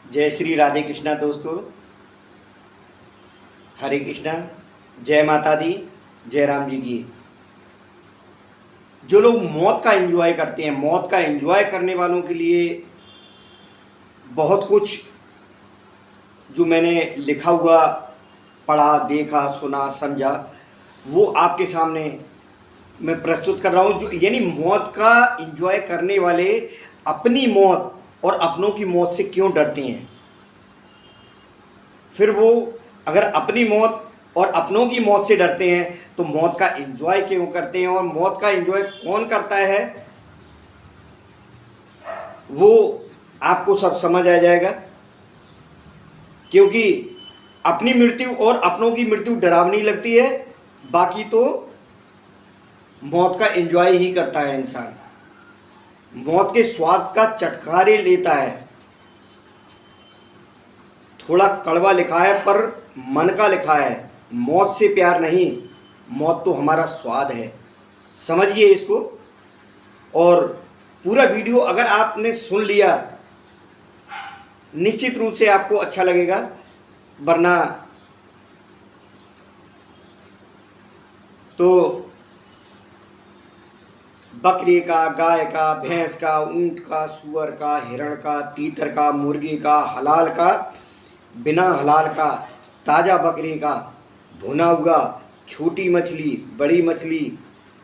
जय श्री राधे कृष्णा दोस्तों, हरे कृष्णा, जय माता दी, जय राम जी की। जो लोग मौत का एंजॉय करते हैं, मौत का एंजॉय करने वालों के लिए बहुत कुछ जो मैंने लिखा हुआ पढ़ा, देखा, सुना, समझा, वो आपके सामने मैं प्रस्तुत कर रहा हूँ। जो यानी मौत का एंजॉय करने वाले अपनी मौत और अपनों की मौत से क्यों डरते हैं, फिर वो अगर अपनी मौत और अपनों की मौत से डरते हैं तो मौत का एंजॉय क्यों करते हैं, और मौत का एंजॉय कौन करता है वो आपको सब समझ आ जाएगा। क्योंकि अपनी मृत्यु और अपनों की मृत्यु डरावनी लगती है, बाकी तो मौत का एंजॉय ही करता है इंसान। मौत के स्वाद का चटखारे लेता है। थोड़ा कड़वा लिखा है पर मन का लिखा है। मौत से प्यार नहीं, मौत तो हमारा स्वाद है। समझिए इसको। और पूरा वीडियो अगर आपने सुन लिया निश्चित रूप से आपको अच्छा लगेगा, वरना तो बकरी का, गाय का, भैंस का, ऊंट का, सुअर का, हिरण का, तीतर का, मुर्गी का, हलाल का, बिना हलाल का, ताज़ा बकरी का, भुना हुआ, छोटी मछली, बड़ी मछली,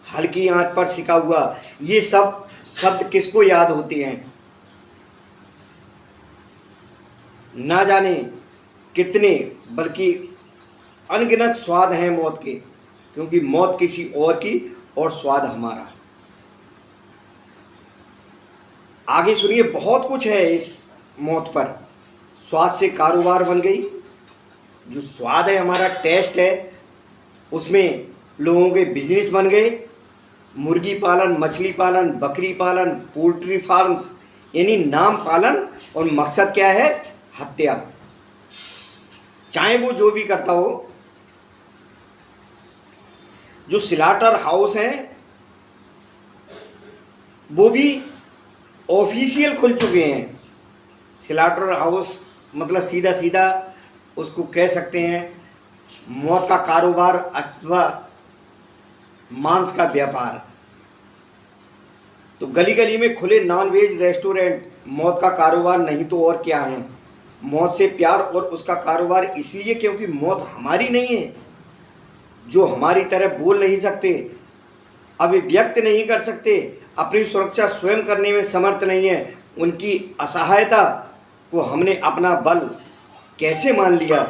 हल्की आंच पर सिका हुआ, ये सब शब्द किसको याद होते हैं? ना जाने कितने, बल्कि अनगिनत स्वाद हैं मौत के। क्योंकि मौत किसी और की और स्वाद हमारा। आगे सुनिए, बहुत कुछ है इस मौत पर। स्वाद से कारोबार बन गई। जो स्वाद है, हमारा टेस्ट है, उसमें लोगों के बिजनेस बन गए। मुर्गी पालन, मछली पालन, बकरी पालन, पोल्ट्री फार्म्स, यानी नाम पालन, और मकसद क्या है? हत्या। चाहे वो जो भी करता हो। जो स्लॉटर हाउस हैं वो भी ऑफिशियल खुल चुके हैं। स्लॉटर हाउस मतलब सीधा सीधा उसको कह सकते हैं मौत का कारोबार अथवा मांस का व्यापार। तो गली गली में खुले नॉनवेज रेस्टोरेंट मौत का कारोबार नहीं तो और क्या है। मौत से प्यार और उसका कारोबार इसलिए क्योंकि मौत हमारी नहीं है। जो हमारी तरह बोल नहीं सकते, अभिव्यक्त नहीं कर सकते, अपनी सुरक्षा स्वयं करने में समर्थ नहीं है, उनकी असहायता को हमने अपना बल कैसे मान लिया?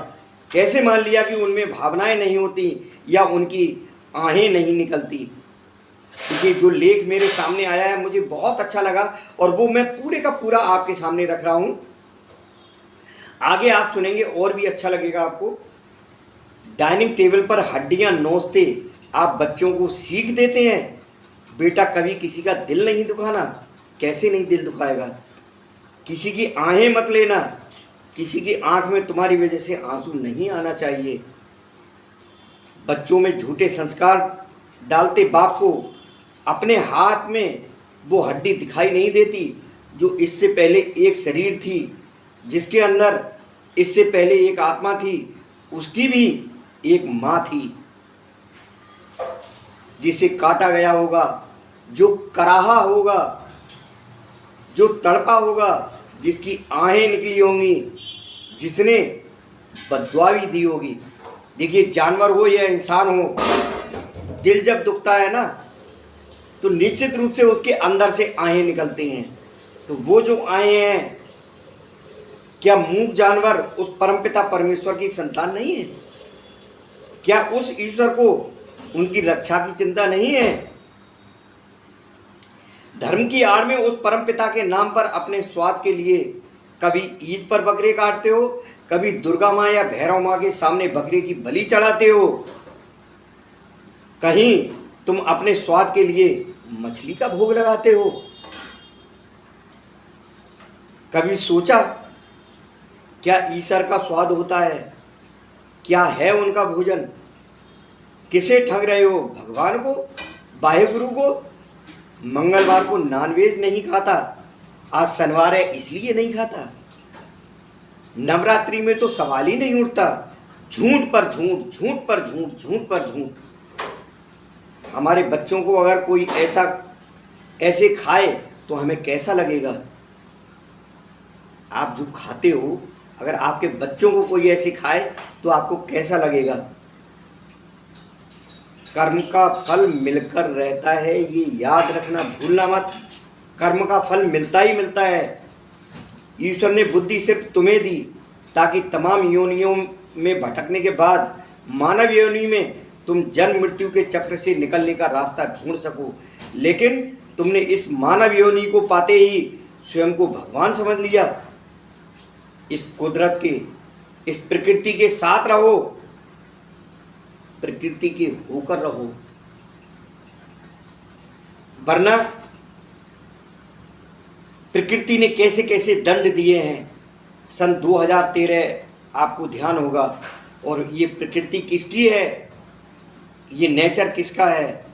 कैसे मान लिया कि उनमें भावनाएं नहीं होती या उनकी आहें नहीं निकलती। क्योंकि जो लेख मेरे सामने आया है मुझे बहुत अच्छा लगा और वो मैं पूरे का पूरा आपके सामने रख रहा हूँ। आगे आप सुनेंगे और भी अच्छा लगेगा आपको। डाइनिंग टेबल पर हड्डियां नोचते आप बच्चों को सीख देते हैं, बेटा कभी किसी का दिल नहीं दुखाना। कैसे नहीं दिल दुखाएगा? किसी की आहें मत लेना, किसी की आंख में तुम्हारी वजह से आंसू नहीं आना चाहिए। बच्चों में झूठे संस्कार डालते बाप को अपने हाथ में वो हड्डी दिखाई नहीं देती जो इससे पहले एक शरीर थी, जिसके अंदर इससे पहले एक आत्मा थी, उसकी भी एक माँ थी जिसे काटा गया होगा, जो कराहा होगा, जो तड़पा होगा, जिसकी आहें निकली होंगी, जिसने बद्दुआ भी दी होगी। देखिए, जानवर हो या इंसान हो, दिल जब दुखता है ना तो निश्चित रूप से उसके अंदर से आहें निकलती हैं। तो वो जो आहें हैं, क्या मूक जानवर उस परमपिता परमेश्वर की संतान नहीं है? क्या उस ईश्वर को उनकी रक्षा की चिंता नहीं है? धर्म की आड़ में उस परमपिता के नाम पर अपने स्वाद के लिए कभी ईद पर बकरे काटते हो, कभी दुर्गा माँ या भैरव माँ के सामने बकरे की बलि चढ़ाते हो, कहीं तुम अपने स्वाद के लिए मछली का भोग लगाते हो। कभी सोचा क्या ईश्वर का स्वाद होता है? क्या है उनका भोजन? किसे ठग रहे हो? भगवान को, वाहेगुरु को। मंगलवार को नॉनवेज नहीं खाता, आज शनिवार है इसलिए नहीं खाता। नवरात्रि में तो सवाल ही नहीं उठता। झूठ पर झूठ, झूठ पर झूठ, झूठ पर झूठ। हमारे बच्चों को अगर कोई ऐसे खाए तो हमें कैसा लगेगा? आप जो खाते हो, अगर आपके बच्चों को कोई ऐसे खाए तो आपको कैसा लगेगा? कर्म का फल मिलकर रहता है, ये याद रखना, भूलना मत। कर्म का फल मिलता ही मिलता है। ईश्वर ने बुद्धि सिर्फ तुम्हें दी ताकि तमाम योनियों में भटकने के बाद मानव योनि में तुम जन्म मृत्यु के चक्र से निकलने का रास्ता ढूंढ सको। लेकिन तुमने इस मानव योनि को पाते ही स्वयं को भगवान समझ लिया। इस कुदरत के, इस प्रकृति के साथ रहो, प्रकृति के होकर रहो, वरना प्रकृति ने कैसे कैसे दंड दिए हैं। सन 2013 आपको ध्यान होगा। और ये प्रकृति किसकी है? ये नेचर किसका है?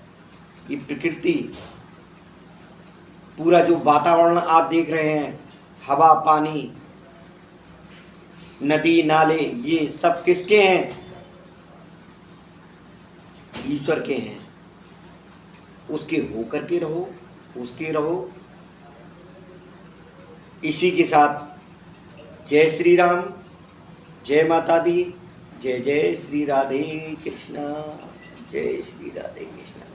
ये प्रकृति, पूरा जो वातावरण आप देख रहे हैं, हवा, पानी, नदी, नाले, ये सब किसके हैं? ईश्वर के हैं। उसके होकर के रहो, उसके रहो। इसी के साथ जय श्री राम, जय माता दी, जय जय श्री राधे कृष्णा, जय श्री राधे कृष्णा।